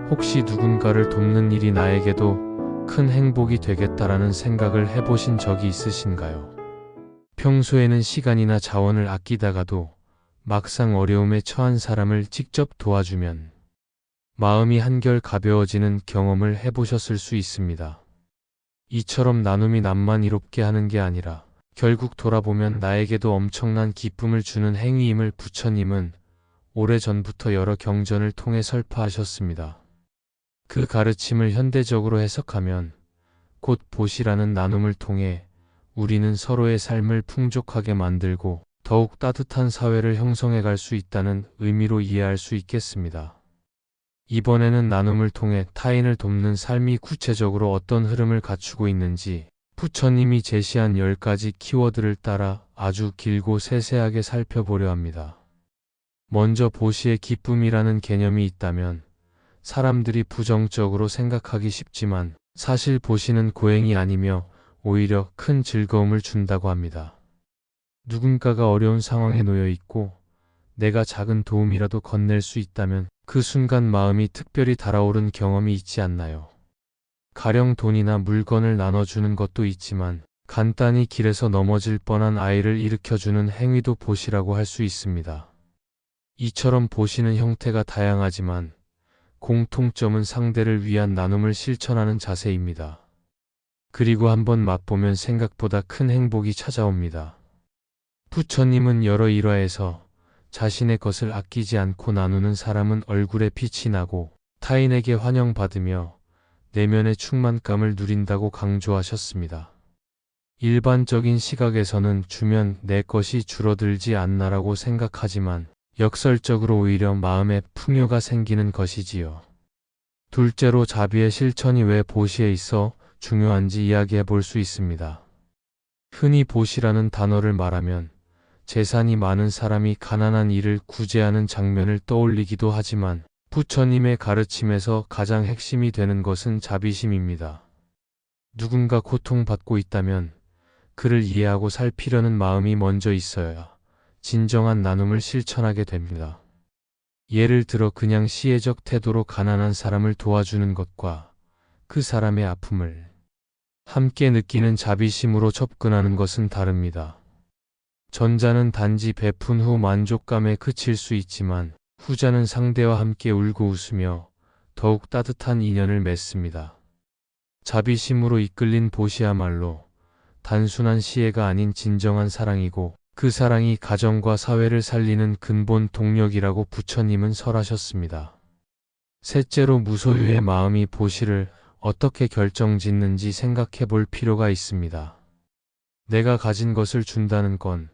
혹시 누군가를 돕는 일이 나에게도 큰 행복이 되겠다라는 생각을 해보신 적이 있으신가요? 평소에는 시간이나 자원을 아끼다가도 막상 어려움에 처한 사람을 직접 도와주면 마음이 한결 가벼워지는 경험을 해보셨을 수 있습니다. 이처럼 나눔이 남만 이롭게 하는 게 아니라 결국 돌아보면 나에게도 엄청난 기쁨을 주는 행위임을 부처님은 오래전부터 여러 경전을 통해 설파하셨습니다. 그 가르침을 현대적으로 해석하면 곧 보시라는 나눔을 통해 우리는 서로의 삶을 풍족하게 만들고 더욱 따뜻한 사회를 형성해 갈 수 있다는 의미로 이해할 수 있겠습니다. 이번에는 나눔을 통해 타인을 돕는 삶이 구체적으로 어떤 흐름을 갖추고 있는지 부처님이 제시한 10가지 키워드를 따라 아주 길고 세세하게 살펴보려 합니다. 먼저 보시에 기쁨이라는 개념이 있다면 사람들이 부정적으로 생각하기 쉽지만 사실 보시는 고행이 아니며 오히려 큰 즐거움을 준다고 합니다. 누군가가 어려운 상황에 놓여 있고 내가 작은 도움이라도 건넬 수 있다면 그 순간 마음이 특별히 달아오른 경험이 있지 않나요? 가령 돈이나 물건을 나눠주는 것도 있지만 간단히 길에서 넘어질 뻔한 아이를 일으켜주는 행위도 보시라고 할 수 있습니다. 이처럼 보시는 형태가 다양하지만 공통점은 상대를 위한 나눔을 실천하는 자세입니다. 그리고 한번 맛보면 생각보다 큰 행복이 찾아옵니다. 부처님은 여러 일화에서 자신의 것을 아끼지 않고 나누는 사람은 얼굴에 빛이 나고 타인에게 환영받으며 내면의 충만감을 누린다고 강조하셨습니다. 일반적인 시각에서는 주면 내 것이 줄어들지 않나라고 생각하지만 역설적으로 오히려 마음에 풍요가 생기는 것이지요. 둘째로 자비의 실천이 왜 보시에 있어 중요한지 이야기해 볼 수 있습니다. 흔히 보시라는 단어를 말하면 재산이 많은 사람이 가난한 이를 구제하는 장면을 떠올리기도 하지만 부처님의 가르침에서 가장 핵심이 되는 것은 자비심입니다. 누군가 고통받고 있다면 그를 이해하고 살피려는 마음이 먼저 있어야 진정한 나눔을 실천하게 됩니다. 예를 들어 그냥 시혜적 태도로 가난한 사람을 도와주는 것과 그 사람의 아픔을 함께 느끼는 자비심으로 접근하는 것은 다릅니다. 전자는 단지 베푼 후 만족감에 그칠 수 있지만 후자는 상대와 함께 울고 웃으며 더욱 따뜻한 인연을 맺습니다. 자비심으로 이끌린 보시야말로 단순한 시혜가 아닌 진정한 사랑이고 그 사랑이 가정과 사회를 살리는 근본 동력이라고 부처님은 설하셨습니다. 셋째로 무소유의 마음이 보시를 어떻게 결정짓는지 생각해 볼 필요가 있습니다. 내가 가진 것을 준다는 건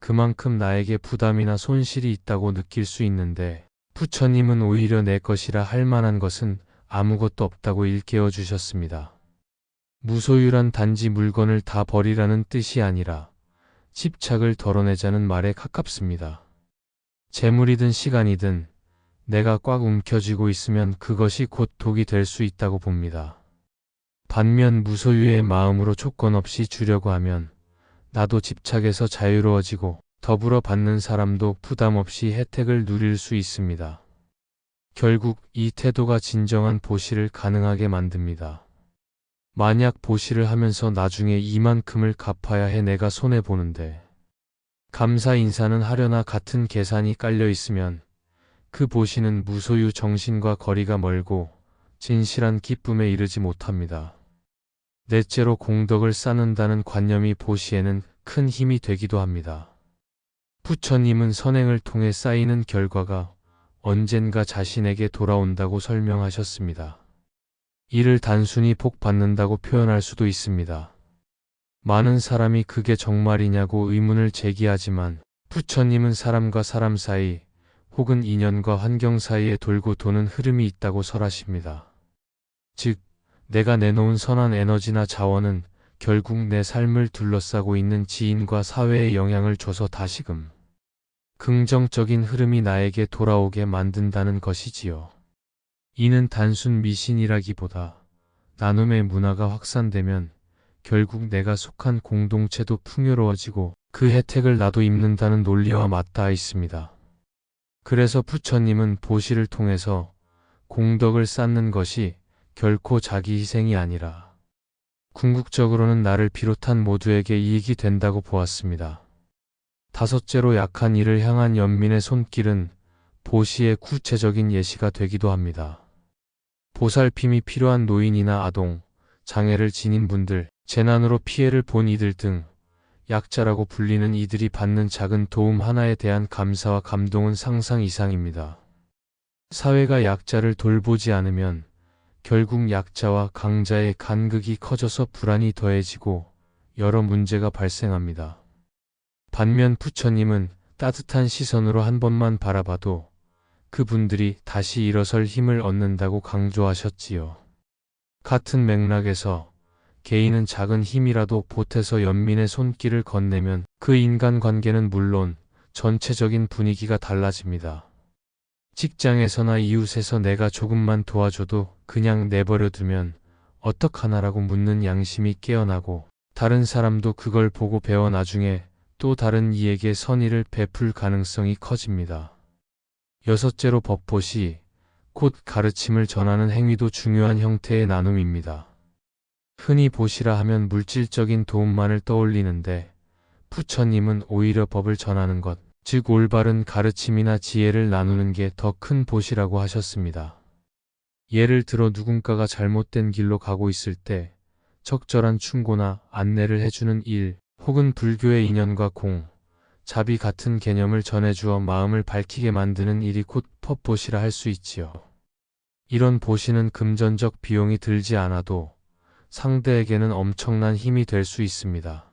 그만큼 나에게 부담이나 손실이 있다고 느낄 수 있는데 부처님은 오히려 내 것이라 할 만한 것은 아무것도 없다고 일깨워 주셨습니다. 무소유란 단지 물건을 다 버리라는 뜻이 아니라 집착을 덜어내자는 말에 가깝습니다. 재물이든 시간이든 내가 꽉 움켜쥐고 있으면 그것이 곧 독이 될 수 있다고 봅니다. 반면 무소유의 마음으로 조건 없이 주려고 하면 나도 집착에서 자유로워지고 더불어 받는 사람도 부담 없이 혜택을 누릴 수 있습니다. 결국 이 태도가 진정한 보시를 가능하게 만듭니다. 만약 보시를 하면서 나중에 이만큼을 갚아야 해 내가 손해보는데 감사 인사는 하려나 같은 계산이 깔려 있으면 그 보시는 무소유 정신과 거리가 멀고 진실한 기쁨에 이르지 못합니다. 넷째로 공덕을 쌓는다는 관념이 보시에는 큰 힘이 되기도 합니다. 부처님은 선행을 통해 쌓이는 결과가 언젠가 자신에게 돌아온다고 설명하셨습니다. 이를 단순히 복 받는다고 표현할 수도 있습니다. 많은 사람이 그게 정말이냐고 의문을 제기하지만 부처님은 사람과 사람 사이 혹은 인연과 환경 사이에 돌고 도는 흐름이 있다고 설하십니다. 즉, 내가 내놓은 선한 에너지나 자원은 결국 내 삶을 둘러싸고 있는 지인과 사회에 영향을 줘서 다시금 긍정적인 흐름이 나에게 돌아오게 만든다는 것이지요. 이는 단순 미신이라기보다 나눔의 문화가 확산되면 결국 내가 속한 공동체도 풍요로워지고 그 혜택을 나도 입는다는 논리와 맞닿아 있습니다. 그래서 부처님은 보시를 통해서 공덕을 쌓는 것이 결코 자기 희생이 아니라 궁극적으로는 나를 비롯한 모두에게 이익이 된다고 보았습니다. 다섯째로 약한 이를 향한 연민의 손길은 보시의 구체적인 예시가 되기도 합니다. 보살핌이 필요한 노인이나 아동, 장애를 지닌 분들, 재난으로 피해를 본 이들 등 약자라고 불리는 이들이 받는 작은 도움 하나에 대한 감사와 감동은 상상 이상입니다. 사회가 약자를 돌보지 않으면 결국 약자와 강자의 간극이 커져서 불안이 더해지고 여러 문제가 발생합니다. 반면 부처님은 따뜻한 시선으로 한 번만 바라봐도 그분들이 다시 일어설 힘을 얻는다고 강조하셨지요. 같은 맥락에서 개인은 작은 힘이라도 보태서 연민의 손길을 건네면 그 인간관계는 물론 전체적인 분위기가 달라집니다. 직장에서나 이웃에서 내가 조금만 도와줘도 그냥 내버려 두면 어떡하나라고 묻는 양심이 깨어나고 다른 사람도 그걸 보고 배워 나중에 또 다른 이에게 선의를 베풀 가능성이 커집니다. 여섯째로 법보시, 곧 가르침을 전하는 행위도 중요한 형태의 나눔입니다. 흔히 보시라 하면 물질적인 도움만을 떠올리는데 부처님은 오히려 법을 전하는 것, 즉 올바른 가르침이나 지혜를 나누는 게 더 큰 보시라고 하셨습니다. 예를 들어 누군가가 잘못된 길로 가고 있을 때 적절한 충고나 안내를 해주는 일, 혹은 불교의 인연과 공, 자비 같은 개념을 전해주어 마음을 밝히게 만드는 일이 곧 법보시라 할 수 있지요. 이런 보시는 금전적 비용이 들지 않아도 상대에게는 엄청난 힘이 될 수 있습니다.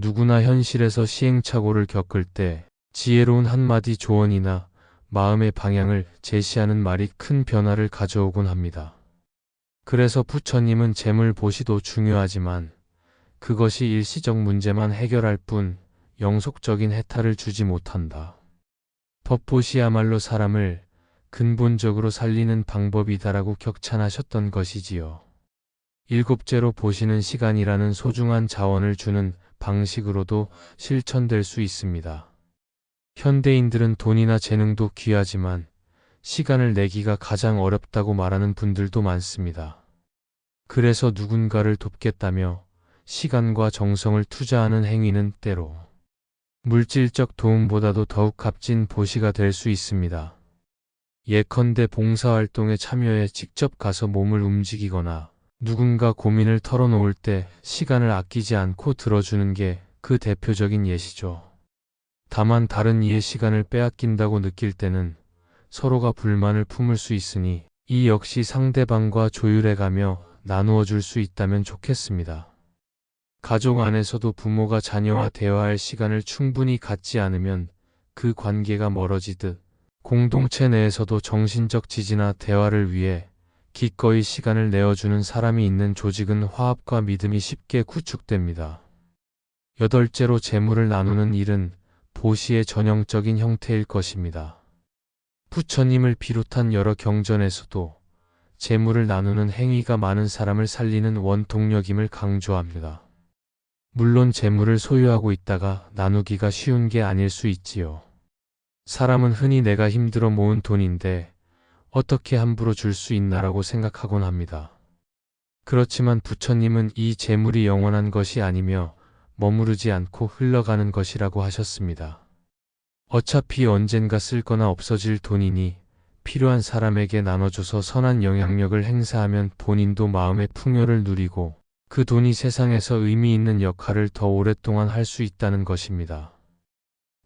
누구나 현실에서 시행착오를 겪을 때 지혜로운 한마디 조언이나 마음의 방향을 제시하는 말이 큰 변화를 가져오곤 합니다. 그래서 부처님은 재물 보시도 중요하지만 그것이 일시적 문제만 해결할 뿐 영속적인 해탈을 주지 못한다. 법보시야말로 사람을 근본적으로 살리는 방법이다라고 격찬하셨던 것이지요. 일곱째로 보시는 시간이라는 소중한 자원을 주는 방식으로도 실천될 수 있습니다. 현대인들은 돈이나 재능도 귀하지만 시간을 내기가 가장 어렵다고 말하는 분들도 많습니다. 그래서 누군가를 돕겠다며 시간과 정성을 투자하는 행위는 때로 물질적 도움보다도 더욱 값진 보시가 될 수 있습니다. 예컨대 봉사활동에 참여해 직접 가서 몸을 움직이거나 누군가 고민을 털어놓을 때 시간을 아끼지 않고 들어주는 게 그 대표적인 예시죠. 다만 다른 이의 시간을 빼앗긴다고 느낄 때는 서로가 불만을 품을 수 있으니 이 역시 상대방과 조율해가며 나누어 줄 수 있다면 좋겠습니다. 가족 안에서도 부모가 자녀와 대화할 시간을 충분히 갖지 않으면 그 관계가 멀어지듯 공동체 내에서도 정신적 지지나 대화를 위해 기꺼이 시간을 내어주는 사람이 있는 조직은 화합과 믿음이 쉽게 구축됩니다. 여덟째로 재물을 나누는 일은 보시의 전형적인 형태일 것입니다. 부처님을 비롯한 여러 경전에서도 재물을 나누는 행위가 많은 사람을 살리는 원동력임을 강조합니다. 물론 재물을 소유하고 있다가 나누기가 쉬운 게 아닐 수 있지요. 사람은 흔히 내가 힘들어 모은 돈인데 어떻게 함부로 줄 수 있나라고 생각하곤 합니다. 그렇지만 부처님은 이 재물이 영원한 것이 아니며 머무르지 않고 흘러가는 것이라고 하셨습니다. 어차피 언젠가 쓸 거나 없어질 돈이니 필요한 사람에게 나눠줘서 선한 영향력을 행사하면 본인도 마음의 풍요를 누리고 그 돈이 세상에서 의미 있는 역할을 더 오랫동안 할 수 있다는 것입니다.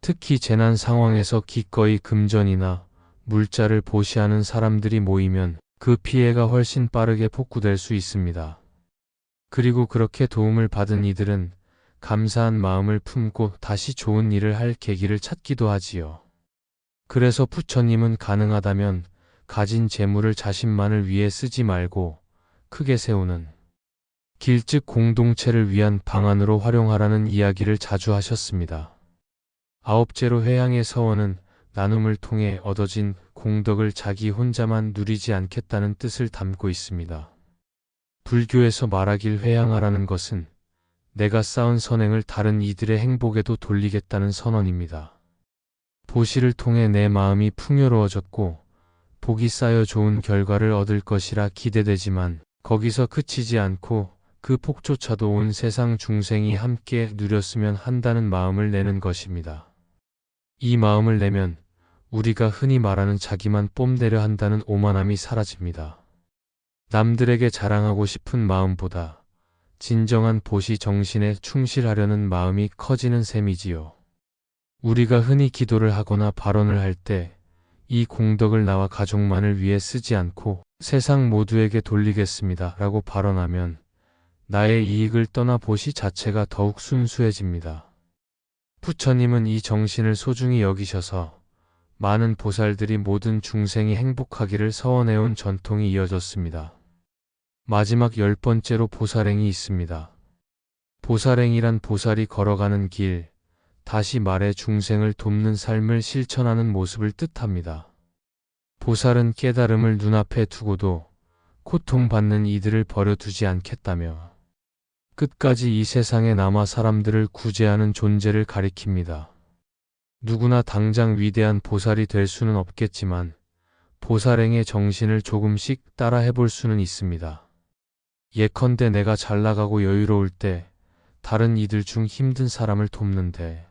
특히 재난 상황에서 기꺼이 금전이나 물자를 보시하는 사람들이 모이면 그 피해가 훨씬 빠르게 복구될 수 있습니다. 그리고 그렇게 도움을 받은 이들은 감사한 마음을 품고 다시 좋은 일을 할 계기를 찾기도 하지요. 그래서 부처님은 가능하다면 가진 재물을 자신만을 위해 쓰지 말고 크게 세우는 길, 즉 공동체를 위한 방안으로 활용하라는 이야기를 자주 하셨습니다. 아홉째로 회양의 서원은 나눔을 통해 얻어진 공덕을 자기 혼자만 누리지 않겠다는 뜻을 담고 있습니다. 불교에서 말하길 회양하라는 것은 내가 쌓은 선행을 다른 이들의 행복에도 돌리겠다는 선언입니다. 보시를 통해 내 마음이 풍요로워졌고 복이 쌓여 좋은 결과를 얻을 것이라 기대되지만 거기서 그치지 않고 그 복조차도 온 세상 중생이 함께 누렸으면 한다는 마음을 내는 것입니다. 이 마음을 내면 우리가 흔히 말하는 자기만 뽐내려 한다는 오만함이 사라집니다. 남들에게 자랑하고 싶은 마음보다 진정한 보시 정신에 충실하려는 마음이 커지는 셈이지요. 우리가 흔히 기도를 하거나 발언을 할 때 이 공덕을 나와 가족만을 위해 쓰지 않고 세상 모두에게 돌리겠습니다 라고 발언하면 나의 이익을 떠나 보시 자체가 더욱 순수해집니다. 부처님은 이 정신을 소중히 여기셔서 많은 보살들이 모든 중생이 행복하기를 서원해온 전통이 이어졌습니다. 마지막 10번째로 보살행이 있습니다. 보살행이란 보살이 걸어가는 길, 다시 말해 중생을 돕는 삶을 실천하는 모습을 뜻합니다. 보살은 깨달음을 눈앞에 두고도 고통받는 이들을 버려두지 않겠다며 끝까지 이 세상에 남아 사람들을 구제하는 존재를 가리킵니다. 누구나 당장 위대한 보살이 될 수는 없겠지만 보살행의 정신을 조금씩 따라 해볼 수는 있습니다. 예컨대 내가 잘 나가고 여유로울 때 다른 이들 중 힘든 사람을 돕는데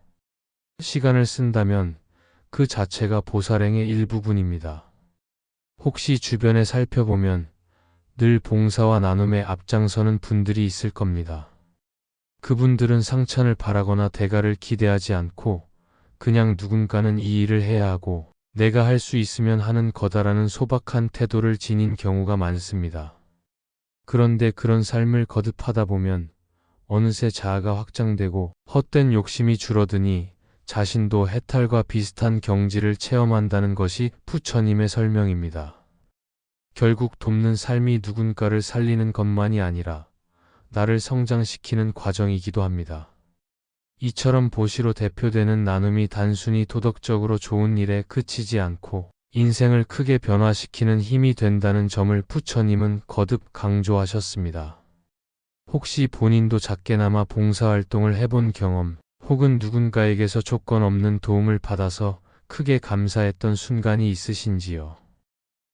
시간을 쓴다면 그 자체가 보살행의 일부분입니다. 혹시 주변에 살펴보면 늘 봉사와 나눔에 앞장서는 분들이 있을 겁니다. 그분들은 상찬을 바라거나 대가를 기대하지 않고 그냥 누군가는 이 일을 해야 하고 내가 할 수 있으면 하는 거다라는 소박한 태도를 지닌 경우가 많습니다. 그런데 그런 삶을 거듭하다 보면 어느새 자아가 확장되고 헛된 욕심이 줄어드니 자신도 해탈과 비슷한 경지를 체험한다는 것이 부처님의 설명입니다. 결국 돕는 삶이 누군가를 살리는 것만이 아니라 나를 성장시키는 과정이기도 합니다. 이처럼 보시로 대표되는 나눔이 단순히 도덕적으로 좋은 일에 그치지 않고 인생을 크게 변화시키는 힘이 된다는 점을 부처님은 거듭 강조하셨습니다. 혹시 본인도 작게나마 봉사활동을 해본 경험, 혹은 누군가에게서 조건 없는 도움을 받아서 크게 감사했던 순간이 있으신지요?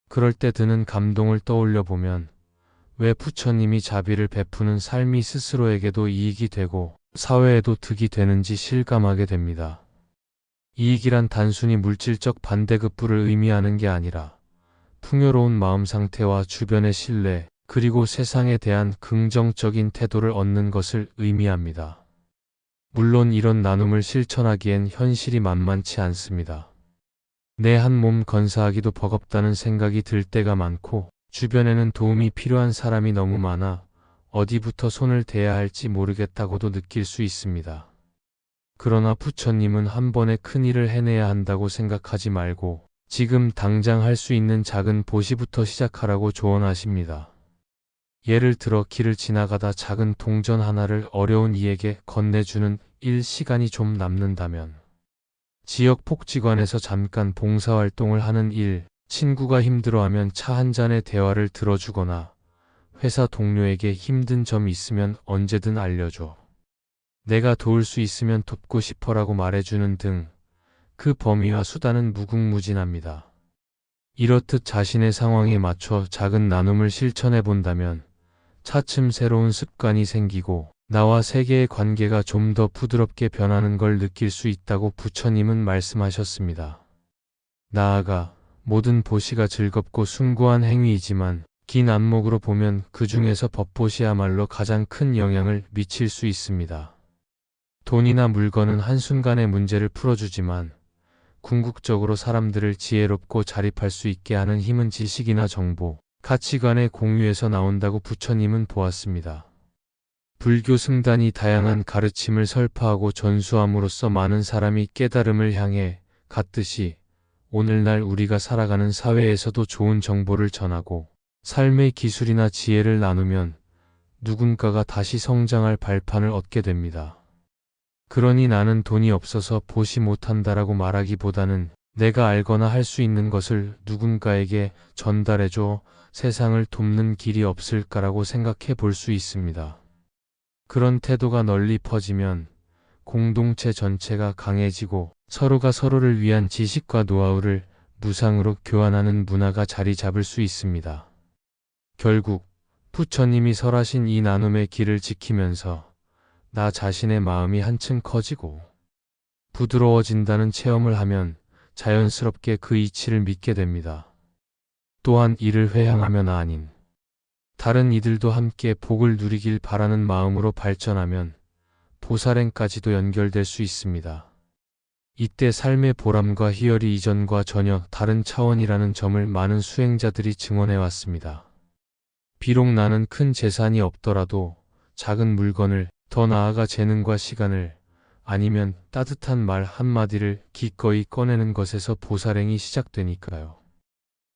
그럴 때 드는 감동을 떠올려 보면 왜 부처님이 자비를 베푸는 삶이 스스로에게도 이익이 되고 사회에도 득이 되는지 실감하게 됩니다. 이익이란 단순히 물질적 반대급부를 의미하는 게 아니라 풍요로운 마음 상태와 주변의 신뢰, 그리고 세상에 대한 긍정적인 태도를 얻는 것을 의미합니다. 물론 이런 나눔을 실천하기엔 현실이 만만치 않습니다. 내 한 몸 건사하기도 버겁다는 생각이 들 때가 많고 주변에는 도움이 필요한 사람이 너무 많아 어디부터 손을 대야 할지 모르겠다고도 느낄 수 있습니다. 그러나 부처님은 한 번에 큰 일을 해내야 한다고 생각하지 말고 지금 당장 할 수 있는 작은 보시부터 시작하라고 조언하십니다. 예를 들어 길을 지나가다 작은 동전 하나를 어려운 이에게 건네주는 시간이 좀 남는다면 지역 복지관에서 잠깐 봉사활동을 하는 일, 친구가 힘들어하면 차 한 잔의 대화를 들어주거나 회사 동료에게 힘든 점 있으면 언제든 알려줘. 내가 도울 수 있으면 돕고 싶어라고 말해주는 등 그 범위와 수단은 무궁무진합니다. 이렇듯 자신의 상황에 맞춰 작은 나눔을 실천해 본다면 차츰 새로운 습관이 생기고 나와 세계의 관계가 좀 더 부드럽게 변하는 걸 느낄 수 있다고 부처님은 말씀하셨습니다. 나아가 모든 보시가 즐겁고 숭고한 행위이지만 긴 안목으로 보면 그 중에서 법보시야말로 가장 큰 영향을 미칠 수 있습니다. 돈이나 물건은 한순간의 문제를 풀어주지만 궁극적으로 사람들을 지혜롭고 자립할 수 있게 하는 힘은 지식이나 정보, 가치관의 공유에서 나온다고 부처님은 보았습니다. 불교 승단이 다양한 가르침을 설파하고 전수함으로써 많은 사람이 깨달음을 향해 갔듯이 오늘날 우리가 살아가는 사회에서도 좋은 정보를 전하고 삶의 기술이나 지혜를 나누면 누군가가 다시 성장할 발판을 얻게 됩니다. 그러니 나는 돈이 없어서 보시 못한다라고 말하기보다는 내가 알거나 할 수 있는 것을 누군가에게 전달해줘 세상을 돕는 길이 없을까라고 생각해 볼 수 있습니다. 그런 태도가 널리 퍼지면 공동체 전체가 강해지고 서로가 서로를 위한 지식과 노하우를 무상으로 교환하는 문화가 자리 잡을 수 있습니다. 결국 부처님이 설하신 이 나눔의 길을 지키면서 나 자신의 마음이 한층 커지고 부드러워진다는 체험을 하면 자연스럽게 그 이치를 믿게 됩니다. 또한 이를 회향하며나 아닌 다른 이들도 함께 복을 누리길 바라는 마음으로 발전하면 보살행까지도 연결될 수 있습니다. 이때 삶의 보람과 희열이 이전과 전혀 다른 차원이라는 점을 많은 수행자들이 증언해 왔습니다. 비록 나는 큰 재산이 없더라도 작은 물건을, 더 나아가 재능과 시간을, 아니면 따뜻한 말 한마디를 기꺼이 꺼내는 것에서 보살행이 시작되니까요.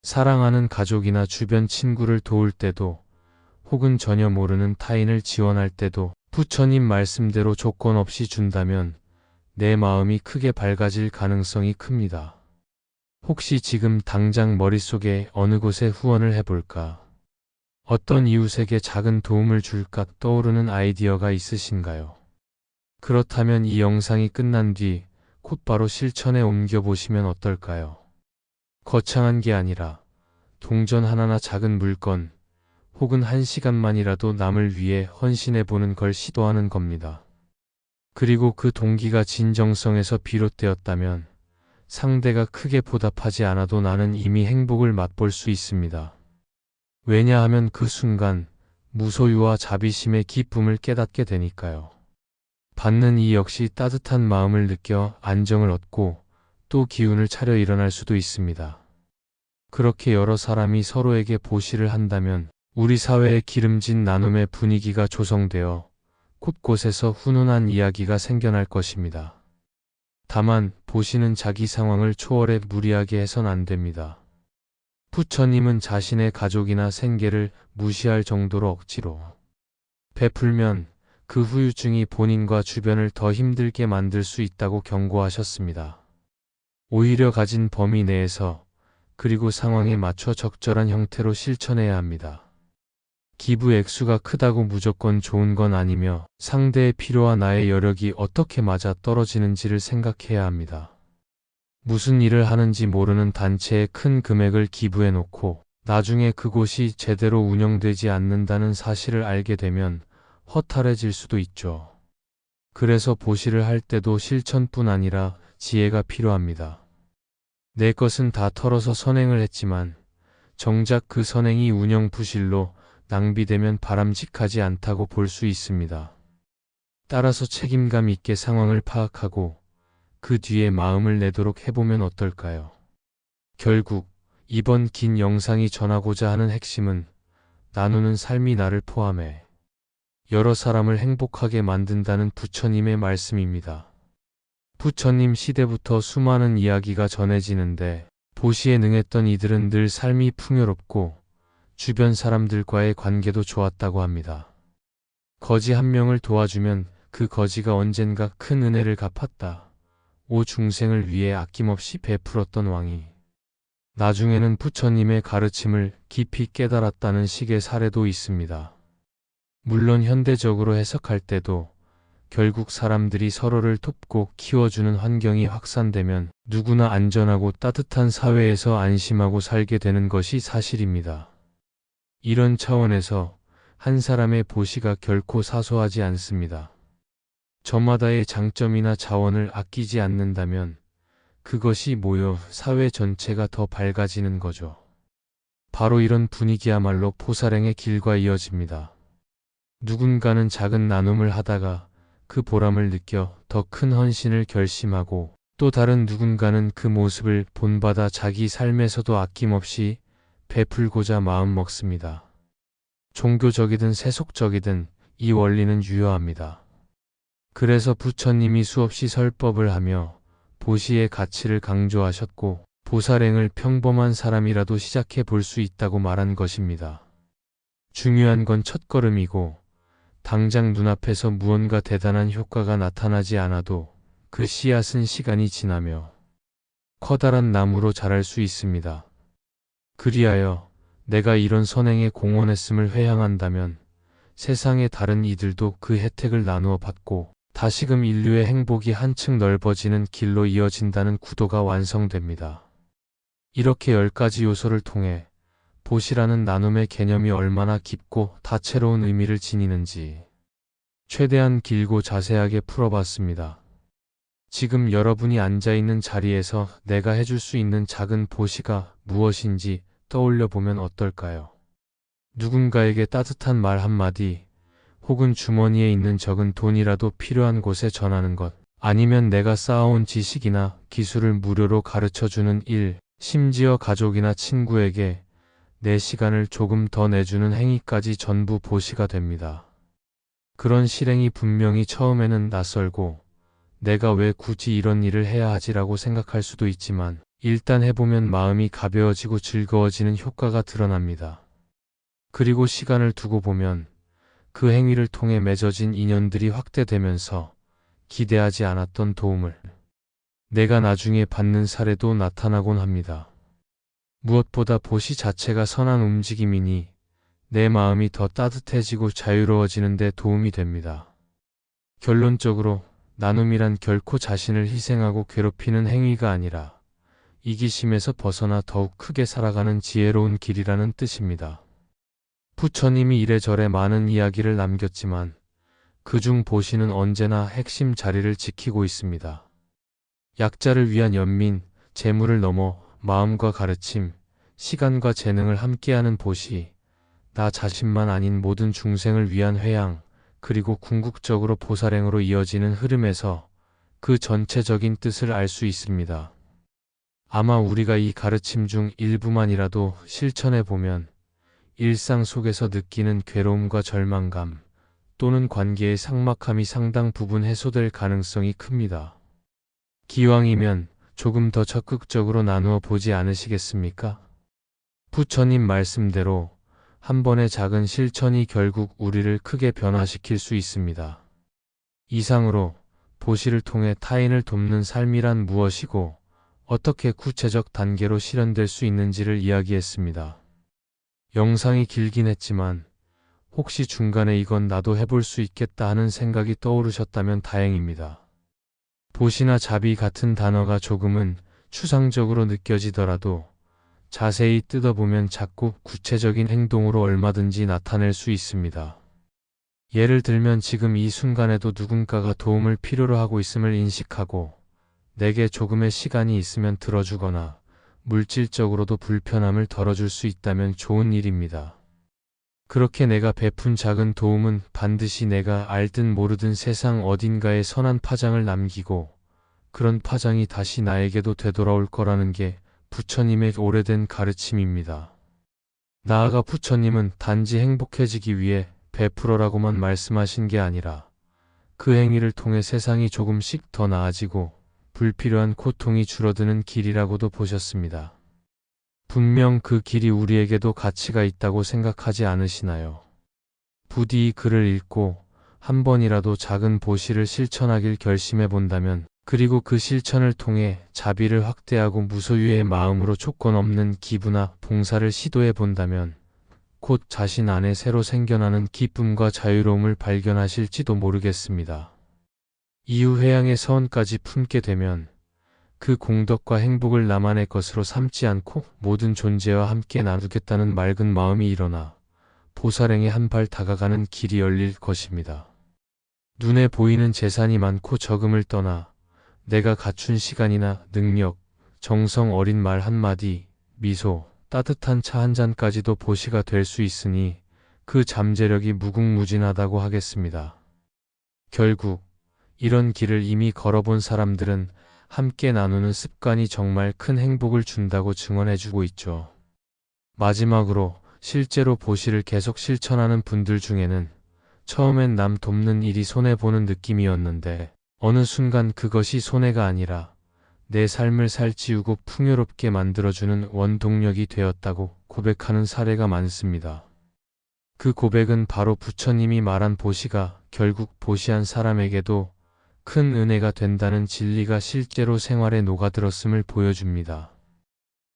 사랑하는 가족이나 주변 친구를 도울 때도, 혹은 전혀 모르는 타인을 지원할 때도 부처님 말씀대로 조건 없이 준다면 내 마음이 크게 밝아질 가능성이 큽니다. 혹시 지금 당장 머릿속에 어느 곳에 후원을 해볼까? 어떤 이웃에게 작은 도움을 줄까 떠오르는 아이디어가 있으신가요? 그렇다면 이 영상이 끝난 뒤 곧바로 실천에 옮겨보시면 어떨까요? 거창한 게 아니라 동전 하나나 작은 물건, 혹은 1시간만이라도 남을 위해 헌신해보는 걸 시도하는 겁니다. 그리고 그 동기가 진정성에서 비롯되었다면 상대가 크게 보답하지 않아도 나는 이미 행복을 맛볼 수 있습니다. 왜냐하면 그 순간 무소유와 자비심의 기쁨을 깨닫게 되니까요. 받는 이 역시 따뜻한 마음을 느껴 안정을 얻고 또 기운을 차려 일어날 수도 있습니다. 그렇게 여러 사람이 서로에게 보시를 한다면 우리 사회에 기름진 나눔의 분위기가 조성되어 곳곳에서 훈훈한 이야기가 생겨날 것입니다. 다만 보시는 자기 상황을 초월해 무리하게 해선 안 됩니다. 부처님은 자신의 가족이나 생계를 무시할 정도로 억지로 베풀면 그 후유증이 본인과 주변을 더 힘들게 만들 수 있다고 경고하셨습니다. 오히려 가진 범위 내에서 그리고 상황에 맞춰 적절한 형태로 실천해야 합니다. 기부 액수가 크다고 무조건 좋은 건 아니며 상대의 필요와 나의 여력이 어떻게 맞아 떨어지는지를 생각해야 합니다. 무슨 일을 하는지 모르는 단체에 큰 금액을 기부해 놓고 나중에 그곳이 제대로 운영되지 않는다는 사실을 알게 되면 허탈해질 수도 있죠. 그래서 보시를 할 때도 실천뿐 아니라 지혜가 필요합니다. 내 것은 다 털어서 선행을 했지만 정작 그 선행이 운영 부실로 낭비되면 바람직하지 않다고 볼 수 있습니다. 따라서 책임감 있게 상황을 파악하고 그 뒤에 마음을 내도록 해보면 어떨까요? 결국 이번 긴 영상이 전하고자 하는 핵심은 나누는 삶이 나를 포함해 여러 사람을 행복하게 만든다는 부처님의 말씀입니다. 부처님 시대부터 수많은 이야기가 전해지는데 보시에 능했던 이들은 늘 삶이 풍요롭고 주변 사람들과의 관계도 좋았다고 합니다. 거지 한 명을 도와주면 그 거지가 언젠가 큰 은혜를 갚았다. 오 중생을 위해 아낌없이 베풀었던 왕이 나중에는 부처님의 가르침을 깊이 깨달았다는 식의 사례도 있습니다. 물론 현대적으로 해석할 때도 결국 사람들이 서로를 돕고 키워주는 환경이 확산되면 누구나 안전하고 따뜻한 사회에서 안심하고 살게 되는 것이 사실입니다. 이런 차원에서 한 사람의 보시가 결코 사소하지 않습니다. 저마다의 장점이나 자원을 아끼지 않는다면 그것이 모여 사회 전체가 더 밝아지는 거죠. 바로 이런 분위기야말로 보살행의 길과 이어집니다. 누군가는 작은 나눔을 하다가 그 보람을 느껴 더 큰 헌신을 결심하고 또 다른 누군가는 그 모습을 본받아 자기 삶에서도 아낌없이 베풀고자 마음먹습니다. 종교적이든 세속적이든 이 원리는 유효합니다. 그래서 부처님이 수없이 설법을 하며 보시의 가치를 강조하셨고 보살행을 평범한 사람이라도 시작해 볼 수 있다고 말한 것입니다. 중요한 건 첫걸음이고 당장 눈앞에서 무언가 대단한 효과가 나타나지 않아도 그 씨앗은 시간이 지나며 커다란 나무로 자랄 수 있습니다. 그리하여 내가 이런 선행에 공헌했음을 회향한다면 세상의 다른 이들도 그 혜택을 나누어 받고 다시금 인류의 행복이 한층 넓어지는 길로 이어진다는 구도가 완성됩니다. 이렇게 10가지 요소를 통해 보시라는 나눔의 개념이 얼마나 깊고 다채로운 의미를 지니는지 최대한 길고 자세하게 풀어봤습니다. 지금 여러분이 앉아있는 자리에서 내가 해줄 수 있는 작은 보시가 무엇인지 떠올려 보면 어떨까요? 누군가에게 따뜻한 말 한마디, 혹은 주머니에 있는 적은 돈이라도 필요한 곳에 전하는 것, 아니면 내가 쌓아온 지식이나 기술을 무료로 가르쳐주는 일, 심지어 가족이나 친구에게 내 시간을 조금 더 내주는 행위까지 전부 보시가 됩니다. 그런 실행이 분명히 처음에는 낯설고 내가 왜 굳이 이런 일을 해야 하지라고 생각할 수도 있지만 일단 해보면 마음이 가벼워지고 즐거워지는 효과가 드러납니다. 그리고 시간을 두고 보면 그 행위를 통해 맺어진 인연들이 확대되면서 기대하지 않았던 도움을 내가 나중에 받는 사례도 나타나곤 합니다. 무엇보다 보시 자체가 선한 움직임이니 내 마음이 더 따뜻해지고 자유로워지는 데 도움이 됩니다. 결론적으로 나눔이란 결코 자신을 희생하고 괴롭히는 행위가 아니라 이기심에서 벗어나 더욱 크게 살아가는 지혜로운 길이라는 뜻입니다. 부처님이 이래저래 많은 이야기를 남겼지만 그중 보시는 언제나 핵심 자리를 지키고 있습니다. 약자를 위한 연민, 재물을 넘어 마음과 가르침, 시간과 재능을 함께하는 보시, 나 자신만 아닌 모든 중생을 위한 회양, 그리고 궁극적으로 보살행으로 이어지는 흐름에서 그 전체적인 뜻을 알 수 있습니다. 아마 우리가 이 가르침 중 일부만이라도 실천해보면 일상 속에서 느끼는 괴로움과 절망감 또는 관계의 삭막함이 상당 부분 해소될 가능성이 큽니다. 기왕이면 조금 더 적극적으로 나누어 보지 않으시겠습니까? 부처님 말씀대로 한 번의 작은 실천이 결국 우리를 크게 변화시킬 수 있습니다. 이상으로 보시를 통해 타인을 돕는 삶이란 무엇이고 어떻게 구체적 단계로 실현될 수 있는지를 이야기했습니다. 영상이 길긴 했지만 혹시 중간에 이건 나도 해볼 수 있겠다 하는 생각이 떠오르셨다면 다행입니다. 보시나 자비 같은 단어가 조금은 추상적으로 느껴지더라도 자세히 뜯어보면 자꾸 구체적인 행동으로 얼마든지 나타낼 수 있습니다. 예를 들면 지금 이 순간에도 누군가가 도움을 필요로 하고 있음을 인식하고 내게 조금의 시간이 있으면 들어주거나 물질적으로도 불편함을 덜어줄 수 있다면 좋은 일입니다. 그렇게 내가 베푼 작은 도움은 반드시 내가 알든 모르든 세상 어딘가에 선한 파장을 남기고 그런 파장이 다시 나에게도 되돌아올 거라는 게 부처님의 오래된 가르침입니다. 나아가 부처님은 단지 행복해지기 위해 베풀어라고만 말씀하신 게 아니라 그 행위를 통해 세상이 조금씩 더 나아지고 불필요한 고통이 줄어드는 길이라고도 보셨습니다. 분명 그 길이 우리에게도 가치가 있다고 생각하지 않으시나요? 부디 이 글을 읽고 한 번이라도 작은 보시를 실천하길 결심해 본다면 그리고 그 실천을 통해 자비를 확대하고 무소유의 마음으로 조건 없는 기부나 봉사를 시도해 본다면 곧 자신 안에 새로 생겨나는 기쁨과 자유로움을 발견하실지도 모르겠습니다. 이후 회양의 서원까지 품게 되면 그 공덕과 행복을 나만의 것으로 삼지 않고 모든 존재와 함께 나누겠다는 맑은 마음이 일어나 보살행에 한 발 다가가는 길이 열릴 것입니다. 눈에 보이는 재산이 많고 적음을 떠나 내가 갖춘 시간이나 능력, 정성 어린 말 한마디, 미소, 따뜻한 차 한 잔까지도 보시가 될 수 있으니 그 잠재력이 무궁무진하다고 하겠습니다. 결국 이런 길을 이미 걸어본 사람들은 함께 나누는 습관이 정말 큰 행복을 준다고 증언해주고 있죠. 마지막으로 실제로 보시를 계속 실천하는 분들 중에는 처음엔 남 돕는 일이 손해보는 느낌이었는데 어느 순간 그것이 손해가 아니라 내 삶을 살찌우고 풍요롭게 만들어주는 원동력이 되었다고 고백하는 사례가 많습니다. 그 고백은 바로 부처님이 말한 보시가 결국 보시한 사람에게도 큰 은혜가 된다는 진리가 실제로 생활에 녹아들었음을 보여줍니다.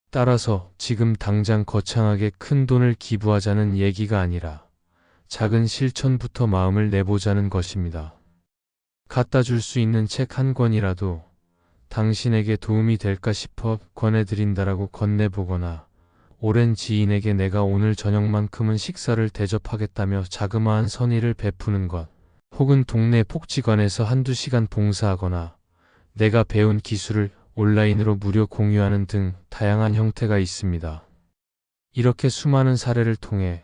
따라서 지금 당장 거창하게 큰 돈을 기부하자는 얘기가 아니라 작은 실천부터 마음을 내보자는 것입니다. 갖다 줄 수 있는 책 한 권이라도, 당신에게 도움이 될까 싶어 권해드린다라고 건네보거나 오랜 지인에게 내가 오늘 저녁만큼은 식사를 대접하겠다며 자그마한 선의를 베푸는 것, 혹은 동네 복지관에서 한두 시간 봉사하거나 내가 배운 기술을 온라인으로 무료 공유하는 등 다양한 형태가 있습니다. 이렇게 수많은 사례를 통해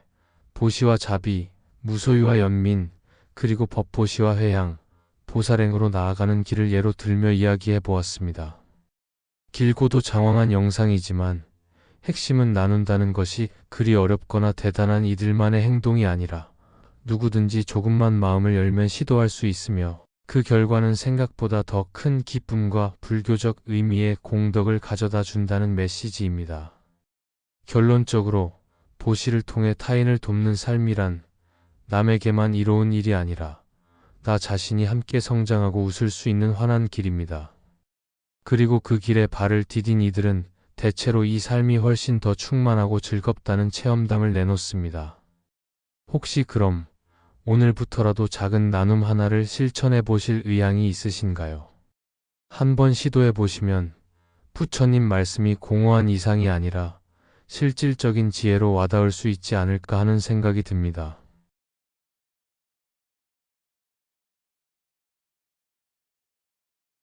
보시와 자비, 무소유와 연민, 그리고 법보시와 회양, 보살행으로 나아가는 길을 예로 들며 이야기해 보았습니다. 길고도 장황한 영상이지만 핵심은 나눈다는 것이 그리 어렵거나 대단한 이들만의 행동이 아니라 누구든지 조금만 마음을 열면 시도할 수 있으며 그 결과는 생각보다 더 큰 기쁨과 불교적 의미의 공덕을 가져다 준다는 메시지입니다. 결론적으로 보시를 통해 타인을 돕는 삶이란 남에게만 이로운 일이 아니라 나 자신이 함께 성장하고 웃을 수 있는 환한 길입니다. 그리고 그 길에 발을 디딘 이들은 대체로 이 삶이 훨씬 더 충만하고 즐겁다는 체험담을 내놓습니다. 혹시 그럼 오늘부터라도 작은 나눔 하나를 실천해 보실 의향이 있으신가요? 한번 시도해 보시면 부처님 말씀이 공허한 이상이 아니라 실질적인 지혜로 와닿을 수 있지 않을까 하는 생각이 듭니다.